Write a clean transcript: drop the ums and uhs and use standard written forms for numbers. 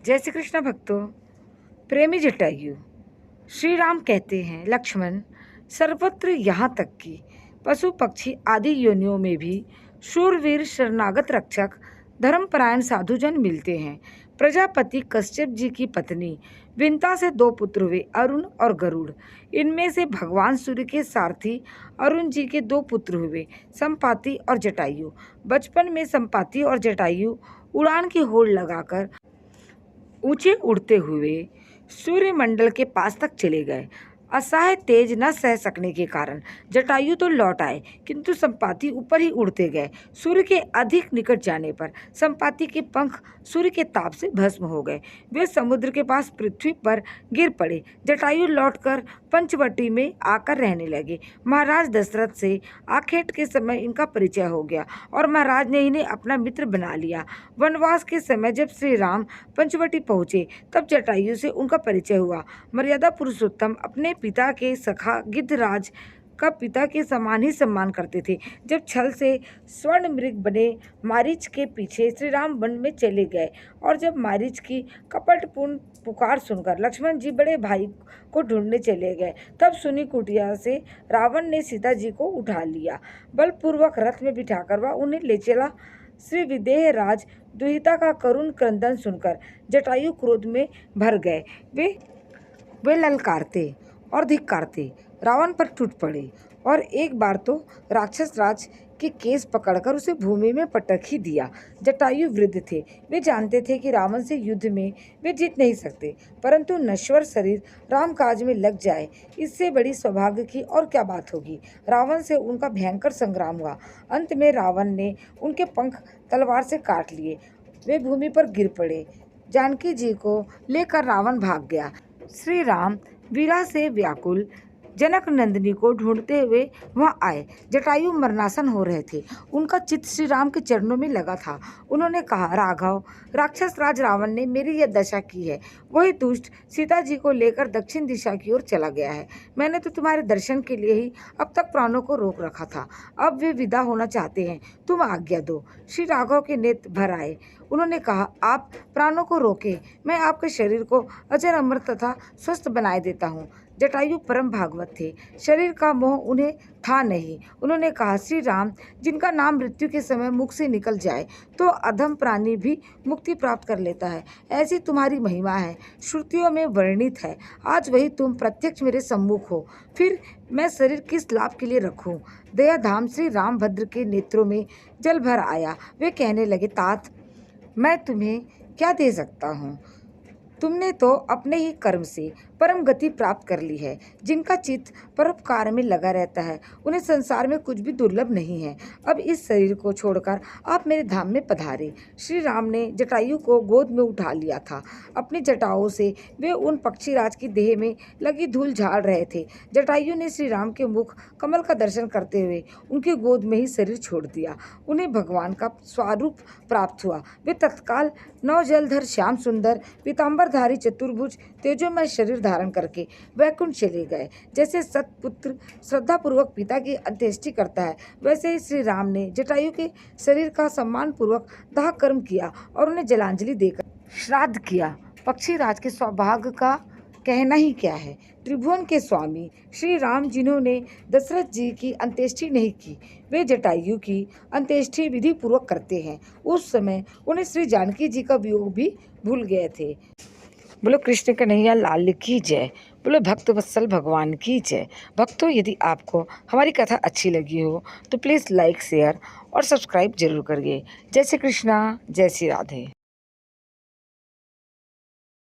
जय श्री कृष्ण भक्तों। प्रेमी जटायु। श्री राम कहते हैं, लक्ष्मण, सर्वत्र यहाँ तक कि पशु पक्षी आदि योनियों में भी शूरवीर शरणागत रक्षक धर्मपरायण साधुजन मिलते हैं। प्रजापति कश्यप जी की पत्नी विंता से 2 पुत्र हुए, अरुण और गरुड़। इनमें से भगवान सूर्य के सारथी अरुण जी के 2 पुत्र हुए, संपाति और जटायु। बचपन में संपाति और जटायु उड़ान की होड़ लगाकर ऊंचे उड़ते हुए सूर्यमंडल के पास तक चले गए। असहाय तेज न सह सकने के कारण जटायु तो लौट आए, किंतु संपाति ऊपर ही उड़ते गए। सूर्य के अधिक निकट जाने पर संपाति के पंख सूर्य के ताप से भस्म हो गए। वे समुद्र के पास पृथ्वी पर गिर पड़े। जटायु लौटकर पंचवटी में आकर रहने लगे। महाराज दशरथ से आखेट के समय इनका परिचय हो गया और महाराज ने इन्हें अपना मित्र बना लिया। वनवास के समय जब श्री राम पंचवटी पहुँचे तब जटायु से उनका परिचय हुआ। मर्यादा पुरुषोत्तम अपने पिता के सखा गिद्धराज का पिता के समान ही सम्मान करते थे। जब छल से स्वर्ण मृग बने मारीच के पीछे श्री राम वन में चले गए और जब मारीच की कपटपूर्ण पुकार सुनकर लक्ष्मण जी बड़े भाई को ढूंढने चले गए, तब सुनी कुटिया से रावण ने सीता जी को उठा लिया। बलपूर्वक रथ में बिठाकर वह उन्हें ले चला। श्री विदेह राज दुहिता का करुण क्रंदन सुनकर जटायु क्रोध में भर गए। वे ललकारते और धिक्कारते रावण पर टूट पड़े और एक बार तो राक्षस राज के केस पकड़कर उसे भूमि में पटक ही दिया। जटायु वृद्ध थे। वे जानते थे कि रावण से युद्ध में वे जीत नहीं सकते, परंतु नश्वर शरीर राम काज में लग जाए, इससे बड़ी सौभाग्य की और क्या बात होगी। रावण से उनका भयंकर संग्राम हुआ। अंत में रावण ने उनके पंख तलवार से काट लिए। वे भूमि पर गिर पड़े। जानकी जी को लेकर रावण भाग गया। श्री राम वीरा से व्याकुल जनक नंदिनी को ढूंढते हुए वहां आए। जटायु मरणासन हो रहे थे। उनका चित्त श्री राम के चरणों में लगा था। उन्होंने कहा, राघव, राक्षस राज रावण ने मेरी यह दशा की है। वही दुष्ट सीता जी को लेकर दक्षिण दिशा की ओर चला गया है। मैंने तो तुम्हारे दर्शन के लिए ही अब तक प्राणों को रोक रखा था। अब वे विदा होना चाहते हैं, तुम आज्ञा दो। श्री राघव के नेत्र भर आए। उन्होंने कहा, आप प्राणों को रोके, मैं आपके शरीर को अजर अमर तथा स्वस्थ बनाए देता हूँ। जटायु परम भागवत थे। शरीर का मोह उन्हें था नहीं। उन्होंने कहा, श्री राम, जिनका नाम मृत्यु के समय मुख से निकल जाए तो अधम प्राणी भी मुक्ति प्राप्त कर लेता है, ऐसी तुम्हारी महिमा है, श्रुतियों में वर्णित है। आज वही तुम प्रत्यक्ष मेरे सम्मुख हो, फिर मैं शरीर किस लाभ के लिए रखूं। दया धाम श्री रामभद्र के नेत्रों में जल भर आया। वे कहने लगे, तात, मैं तुम्हें क्या दे सकता हूँ? तुमने तो अपने ही कर्म से परम गति प्राप्त कर ली है। जिनका चित्त परोपकार में लगा रहता है, उन्हें संसार में कुछ भी दुर्लभ नहीं है। अब इस शरीर को छोड़कर आप मेरे धाम में पधारे। श्री राम ने जटायु को गोद में उठा लिया था। अपनी जटाओं से वे उन पक्षीराज की देह में लगी धूल झाड़ रहे थे। जटायु ने श्री राम के मुख कमल का दर्शन करते हुए उनके गोद में ही शरीर छोड़ दिया। उन्हें भगवान का स्वरूप प्राप्त हुआ। वे तत्काल नौ जलधर श्याम सुंदर पीताम्बरधारी चतुर्भुज तेजोमय शरीर धारण करके वैकुंठ चले गए। जैसे सतपुत्र श्रद्धापूर्वक पिता की अंत्येष्टि करता है, वैसे ही श्री राम ने जटायु के शरीर का सम्मान पूर्वक दाह कर्म किया और उन्हें जलांजलि देकर श्राद्ध किया। पक्षीराज के सौभाग्य का कहना ही क्या है। त्रिभुवन के स्वामी श्री राम, जिन्होंने दशरथ जी की अंत्येष्टि नहीं की, वे जटायु की अंत्येष्टि विधि पूर्वक करते हैं। उस समय उन्हें श्री जानकी जी का वियोग भी भूल गए थे। बोलो कृष्ण कन्हैया लाल की जय। बोलो भक्त वत्सल भगवान की जय। भक्तों, यदि आपको हमारी कथा अच्छी लगी हो तो प्लीज़ लाइक, शेयर और सब्सक्राइब जरूर करिए। जय श्री कृष्णा, जय श्री राधे।